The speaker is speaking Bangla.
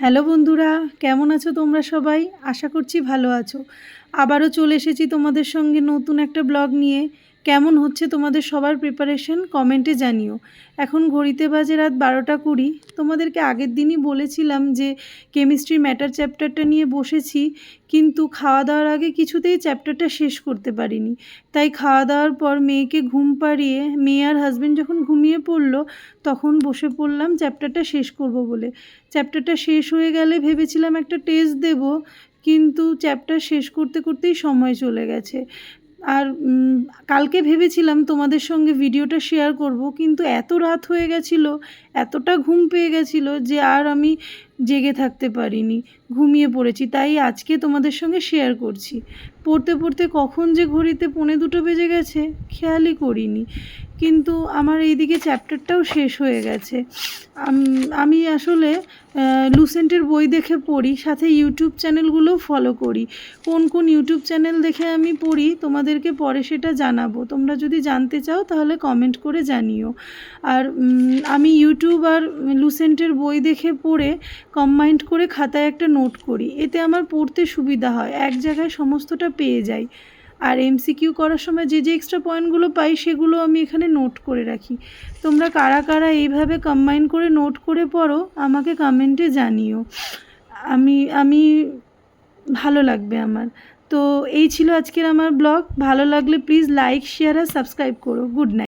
হ্যালো বন্ধুরা, কেমন আছো তোমরা সবাই? আশা করছি ভালো আছো। আবারও চলে এসেছি তোমাদের সঙ্গে নতুন একটা ব্লগ নিয়ে। কেমন হচ্ছে তোমাদের সবার প্রিপারেশন কমেন্টে জানিও। এখন ঘড়িতে বাজে রাত 12:20। তোমাদেরকে আগের দিনই বলেছিলাম যে কেমিস্ট্রি ম্যাটার চ্যাপ্টারটা নিয়ে বসেছি, কিন্তু খাওয়া দাওয়ার আগে কিছুতেই চ্যাপ্টারটা শেষ করতে পারিনি। তাই খাওয়া দাওয়ার পর মেয়েকে ঘুম পাড়িয়ে মেয়ে আর হাজব্যান্ড যখন ঘুমিয়ে পড়লো তখন বসে পড়লাম চ্যাপ্টারটা শেষ করব বলে। চ্যাপ্টারটা শেষ হয়ে গেলে ভেবেছিলাম একটা টেস্ট দেব, কিন্তু চ্যাপ্টার শেষ করতে করতেই সময় চলে গেছে। আর কালকে ভেবেছিলাম তোমাদের সঙ্গে ভিডিওটা শেয়ার করব, কিন্তু এত রাত হয়ে গেছিলো, এতটা ঘুম পেয়ে গেছিলো যে আর আমি জেগে থাকতে পারিনি, ঘুমিয়ে পড়েছি। তাই আজকে তোমাদের সঙ্গে শেয়ার করছি। পড়তে পড়তে কখন যে ঘড়িতে 1:45 বেজে গেছে খেয়ালই করিনি, কিন্তু আমার এইদিকে চ্যাপ্টারটাও শেষ হয়ে গেছে। আমি আসলে লুসেন্টের বই দেখে পড়ি, সাথে ইউটিউব চ্যানেলগুলোও ফলো করি। কোন কোন ইউটিউব চ্যানেল দেখে আমি পড়ি তোমাদেরকে পরে সেটা জানাবো। তোমরা যদি জানতে চাও তাহলে কমেন্ট করে জানিও। আর আমি ইউটিউব আর লুসেন্টের বই দেখে পড়ে কম্বাইন্ড করে খাতায় একটা নোট করি, এতে আমার পড়তে সুবিধা হয়, এক জায়গায় সমস্তটা পেয়ে যাই। আর এমসিকিউ করার সময় যে যে এক্সট্রা পয়েন্টগুলো পাই সেগুলো আমি এখানে নোট করে রাখি। তোমরা কারা কারা এইভাবে কম্বাইন করে নোট করে পড়ো আমাকে কমেন্টে জানিও। আমি ভালো লাগবে আমার। তো এই ছিল আজকের আমার ব্লগ। ভালো লাগলে প্লিজ লাইক, শেয়ার আর সাবস্ক্রাইব করো। Good night.